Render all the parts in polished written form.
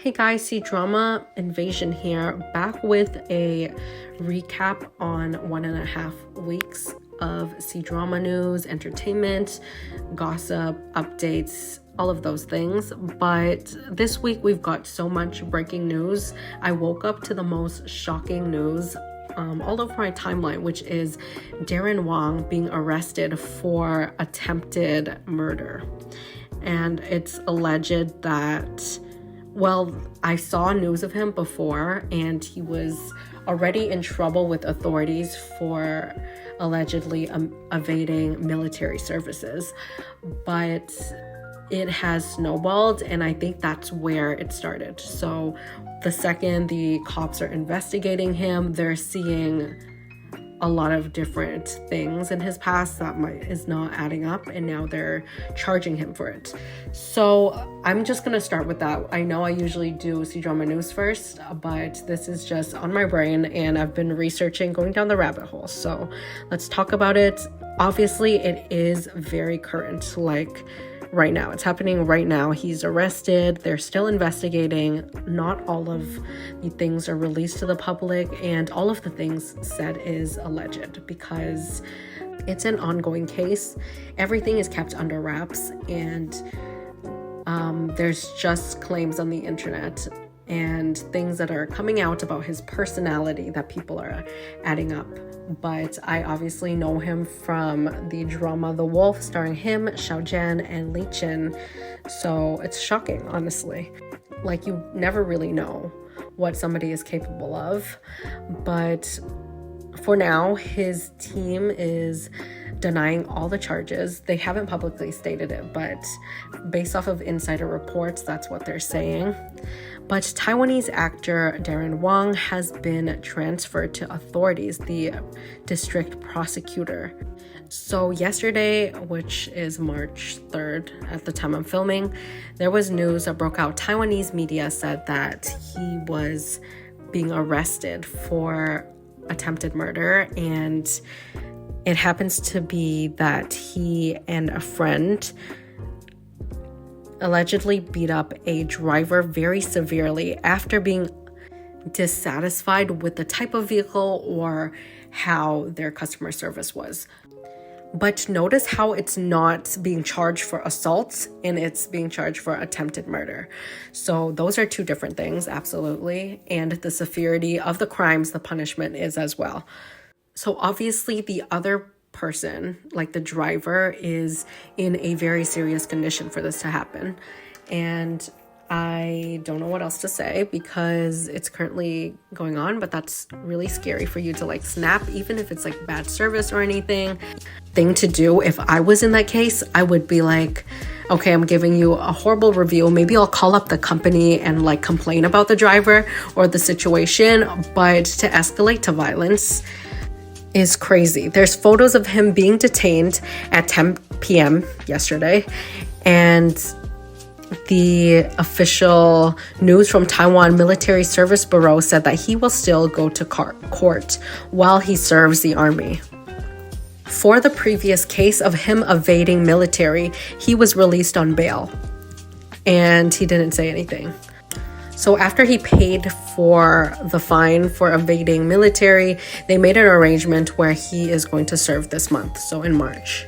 Hey guys, C-Drama Invasion here, back with a recap on 1.5 weeks of C-Drama news, entertainment, gossip, updates, all of those things. But this week we've got so much breaking news. I woke up to the most shocking news all over my timeline, which is Darren Wong being arrested for attempted murder. And it's alleged that, well, I saw news of him before, and he was already in trouble with authorities for allegedly evading military services. But it has snowballed, and I think that's where it started. So the second the cops are investigating him, they're seeing a lot of different things in his past that is not adding up, and now they're charging him for it. So I'm just gonna start with that. I know I usually do C-Drama news first, but this is just on my brain, and I've been researching, going down the rabbit hole. So let's talk about it. Obviously, it is very current, like right now. It's happening right now. He's arrested. They're still investigating. Not all of the things are released to the public, and all of the things said is alleged because it's an ongoing case. Everything is kept under wraps, and there's just claims on the internet and things that are coming out about his personality that people are adding up. But I obviously know him from the drama The Wolf, starring him, Xiaojian, and Li Qin. So it's shocking, honestly. Like, you never really know what somebody is capable of. But for now, his team is denying all the charges. They haven't publicly stated it, but based off of insider reports, that's what they're saying. But Taiwanese actor Darren Wong has been transferred to authorities, the district prosecutor. So yesterday, which is March 3rd at the time I'm filming, there was news that broke out. Taiwanese media said that he was being arrested for attempted murder, and it happens to be that he and a friend allegedly beat up a driver very severely after being dissatisfied with the type of vehicle or how their customer service was. But notice how it's not being charged for assault and it's being charged for attempted murder. So those are two different things, absolutely. And the severity of the crimes, the punishment is as well. So obviously the other person, like the driver, is in a very serious condition for this to happen. And I don't know what else to say because it's currently going on, but that's really scary for you to like snap, even if it's like bad service or anything. Thing to do, if I was in that case, I would be like, okay, I'm giving you a horrible review. Maybe I'll call up the company and like complain about the driver or the situation, but to escalate to violence is crazy. There's photos of him being detained at 10 p.m. yesterday, and the official news from Taiwan Military Service Bureau said that he will still go to court while he serves the army. For the previous case of him evading military, he was released on bail, and he didn't say anything. So after he paid for the fine for evading military, they made an arrangement where he is going to serve this month, so in March.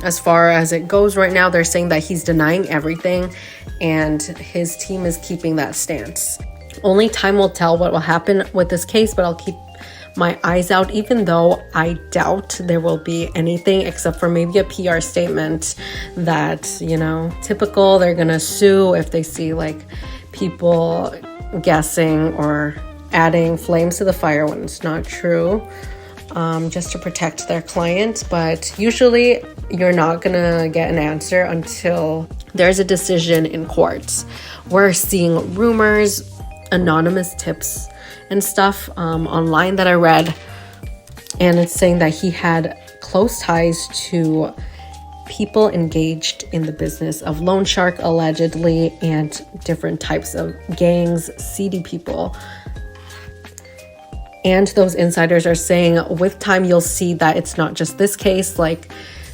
As far as it goes right now, they're saying that he's denying everything, and his team is keeping that stance. Only time will tell what will happen with this case, but I'll keep my eyes out, even though I doubt there will be anything except for maybe a PR statement that, you know, typical, they're gonna sue if they see like people guessing or adding flames to the fire when it's not true, just to protect their client. But usually you're not gonna get an answer until there's a decision in courts. We're seeing rumors, anonymous tips and stuff online that I read, and it's saying that he had close ties to people engaged in the business of loan shark, allegedly, and different types of gangs, seedy people. And those insiders are saying with time you'll see that it's not just this case. Like,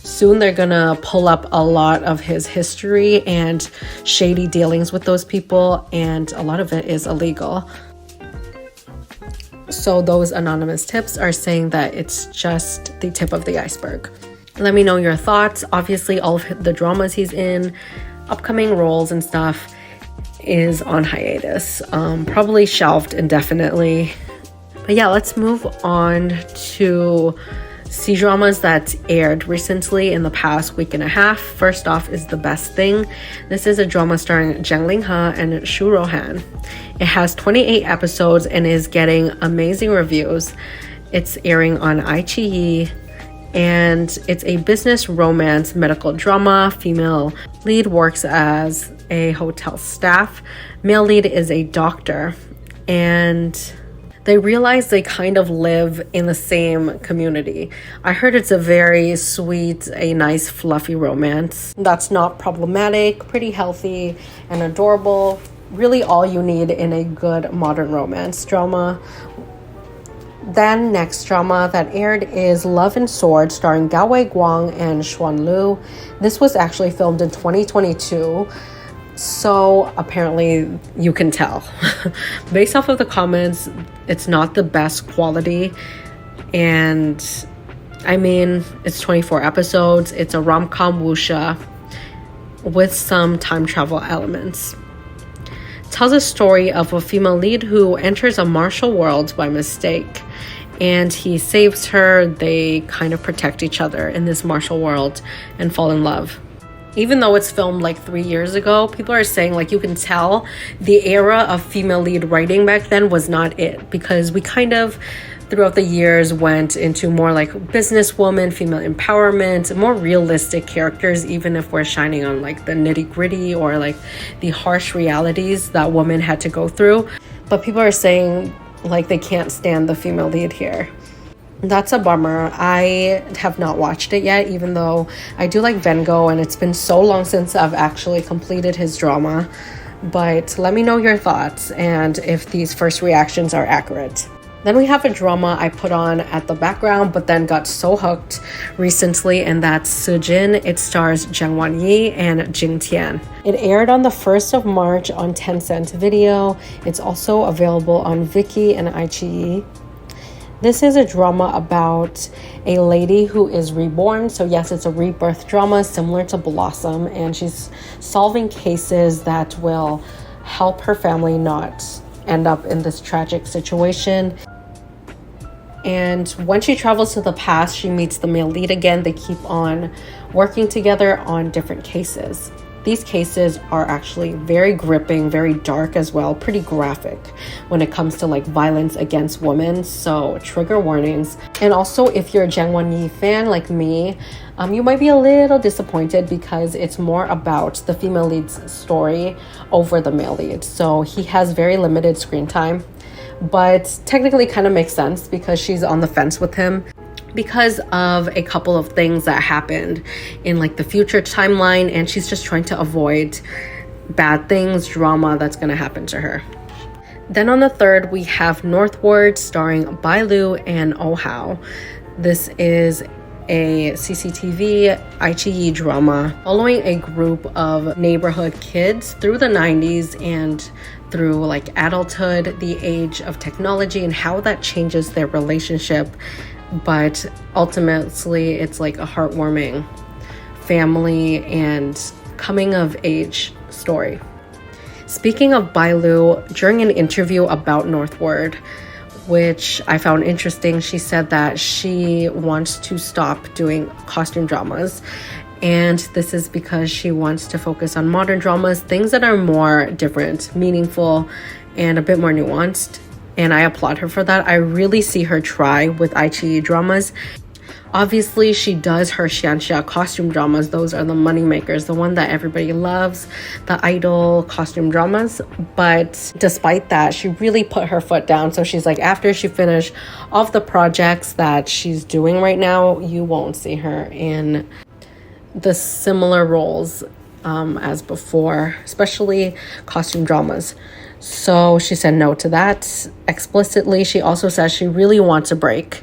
Soon they're gonna pull up a lot of his history and shady dealings with those people, and a lot of it is illegal. So those anonymous tips are saying that it's just the tip of the iceberg. Let me know your thoughts. Obviously, all of the dramas he's in, upcoming roles and stuff, is on hiatus. Probably shelved indefinitely. But yeah, let's move on to C-dramas that aired recently in the past week and a half. First off is The Best Thing. This is a drama starring Zhang Linghe and Shu Rohan. It has 28 episodes and is getting amazing reviews. It's airing on iQIYI, and it's a business romance medical drama. Female lead works as a hotel staff. Male lead is a doctor, and they realize they kind of live in the same community. I heard it's a very sweet, a nice fluffy romance that's not problematic, pretty healthy and adorable. Really all you need in a good modern romance drama. Then next drama that aired is Love and Sword, starring Gao Zhiting and Xuan Lu. This was actually filmed in 2022. So apparently you can tell. Based off of the comments, it's not the best quality. And I mean, it's 24 episodes. It's a rom-com wuxia with some time travel elements. It tells a story of a female lead who enters a martial world by mistake. And he saves her. They kind of protect each other in this martial world and fall in love. Even though it's filmed like 3 years ago, people are saying like you can tell the era of female lead writing back then was not it, because we kind of throughout the years went into more like businesswoman, female empowerment, more realistic characters, even if we're shining on like the nitty-gritty or like the harsh realities that women had to go through. But people are saying like they can't stand the female lead here. That's a bummer. I have not watched it yet, even though I do like Van Gogh, and it's been so long since I've actually completed his drama. But let me know your thoughts and if these first reactions are accurate. Then we have a drama I put on at the background, but then got so hooked recently, and that's Sujin. It stars Zhang Wanyi and Jing Tian. It aired on the 1st of March on Tencent Video. It's also available on Viki and iQIYI. This is a drama about a lady who is reborn. So yes, it's a rebirth drama similar to Blossom, and she's solving cases that will help her family not end up in this tragic situation. And when she travels to the past, she meets the male lead again. They keep on working together on different cases. These cases are actually very gripping, very dark as well, pretty graphic when it comes to like violence against women, so trigger warnings. And also, if you're a Zhang Wanyi fan like me, you might be a little disappointed because it's more about the female lead's story over the male lead. So he has very limited screen time, but technically kind of makes sense because she's on the fence with him because of a couple of things that happened in like the future timeline, and she's just trying to avoid bad things, drama that's going to happen to her. Then on the 3rd, we have Northward, starring Bai Lu and Oh Hao. This is a CCTV iQIYI drama following a group of neighborhood kids through the 90s and through like adulthood, the age of technology, and how that changes their relationship. But ultimately, it's like a heartwarming family and coming of age story. Speaking of Bai Lu, during an interview about Northward, which I found interesting, she said that she wants to stop doing costume dramas. And this is because she wants to focus on modern dramas, things that are more different, meaningful, and a bit more nuanced. And I applaud her for that. I really see her try with iQIYI dramas. Obviously, she does her xianxia costume dramas. Those are the money makers, the one that everybody loves, the idol costume dramas. But despite that, she really put her foot down. So she's like, after she finished all of the projects that she's doing right now, you won't see her in the similar roles as before, especially costume dramas. So she said no to that explicitly. She also says she really wants a break,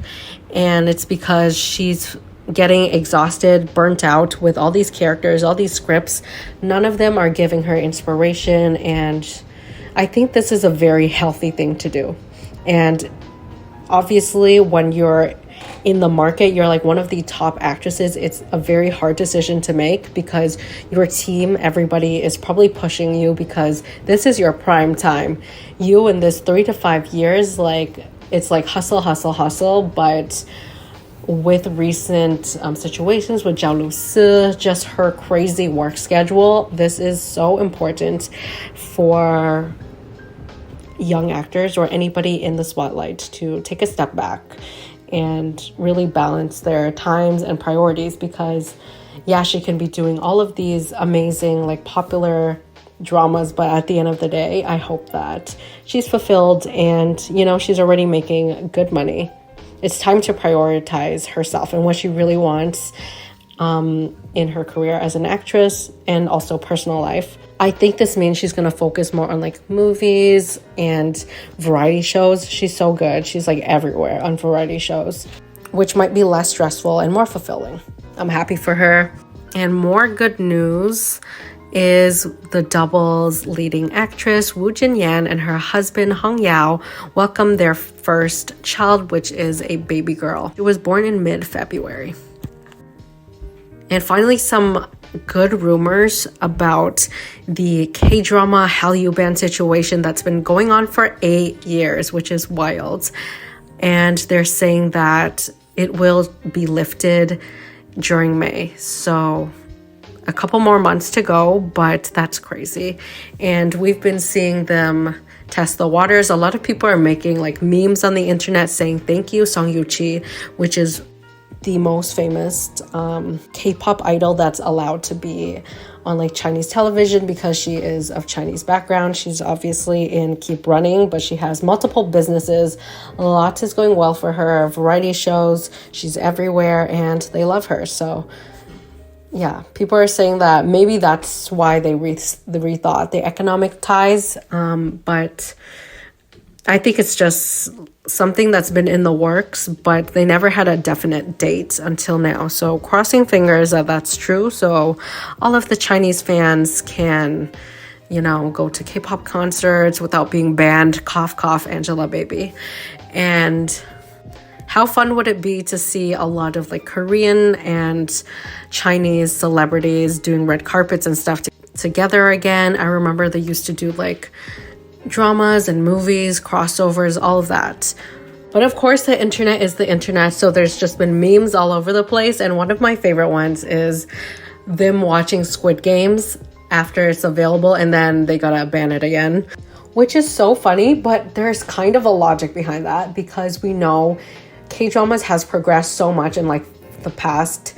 and it's because she's getting exhausted, burnt out with all these characters, all these scripts. None of them are giving her inspiration, and I think this is a very healthy thing to do. And obviously, when you're in the market, you're like one of the top actresses, it's a very hard decision to make because your team, everybody is probably pushing you because this is your prime time. You in this 3 to 5 years, like it's like hustle, hustle, hustle. But with recent situations with Zhao Lu, just her crazy work schedule, this is so important for young actors or anybody in the spotlight to take a step back and really balance their times and priorities, because yeah, she can be doing all of these amazing like popular dramas, but at the end of the day, I hope that she's fulfilled and she's already making good money. It's time to prioritize herself and what she really wants in her career as an actress and also personal life. I think this means she's going to focus more on like movies and variety shows. She's so good. She's like everywhere on variety shows, which might be less stressful and more fulfilling. I'm happy for her. And more good news is the Double's leading actress Wu Jinyan and her husband Hong Yao welcomed their first child, which is a baby girl. She was born in mid-February. And finally, some good rumors about the K-drama Hallyu ban situation that's been going on for 8 years, which is wild. And they're saying that it will be lifted during May. So a couple more months to go, but that's crazy. And we've been seeing them test the waters. A lot of people are making like memes on the internet saying thank you, Song Yu-chi, which is the most famous K-pop idol that's allowed to be on like Chinese television because she is of Chinese background. She's obviously in Keep Running, but she has multiple businesses. A lot is going well for her. Variety shows, she's everywhere, and they love her. So yeah, people are saying that maybe that's why they rethought the economic ties, but I think it's just something that's been in the works, but they never had a definite date until now. So crossing fingers that that's true. So all of the Chinese fans can, go to K-pop concerts without being banned. Cough, cough, Angelababy. And how fun would it be to see a lot of like Korean and Chinese celebrities doing red carpets and stuff together again? I remember they used to do like dramas and movies, crossovers, all of that. But of course, the internet is the internet, so there's just been memes all over the place. And one of my favorite ones is them watching Squid Games after it's available, and then they gotta ban it again, which is so funny. But there's kind of a logic behind that, because we know K-dramas has progressed so much in like the past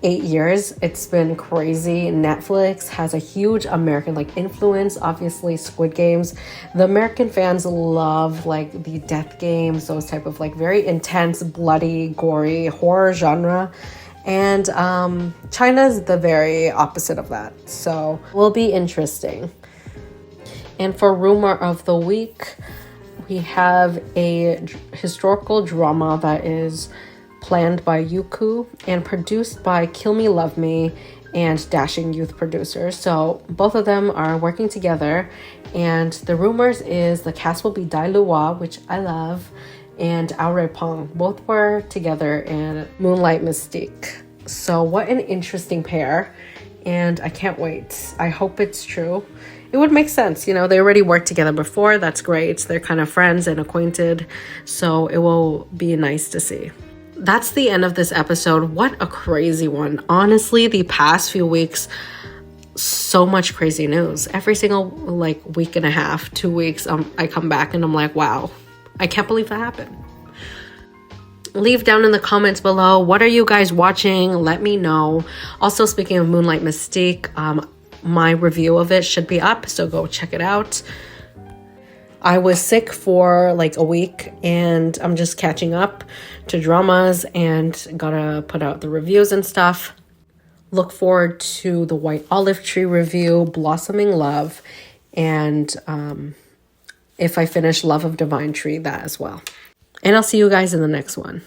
8 years. It's been crazy. Netflix has a huge American like influence. Obviously, Squid Games. The American fans love like the death games, those type of like very intense, bloody, gory horror genre. And China's the very opposite of that. So will be interesting. And for rumor of the week, we have a historical drama that is planned by Youku and produced by Kill Me Love Me and Dashing Youth producers. So both of them are working together, and the rumors is the cast will be Dai Lu, which I love, and Ao Peng. Both were together in Moonlight Mystique. So what an interesting pair, and I can't wait. I hope it's true. It would make sense, they already worked together before. That's great. They're kind of friends and acquainted, so it will be nice to see. That's the end of this episode. What a crazy one. Honestly, the past few weeks, so much crazy news. Every single week and a half, 2 weeks, I come back and I'm like, wow, I can't believe that happened. Leave down in the comments below, what are you guys watching? Let me know. Also, speaking of Moonlight Mystique, my review of it should be up, so go check it out. I was sick for a week, and I'm just catching up to dramas and gotta put out the reviews and stuff. Look forward to the White Olive Tree review, Blossoming Love, and if I finish Love of Divine Tree, that as well. And I'll see you guys in the next one.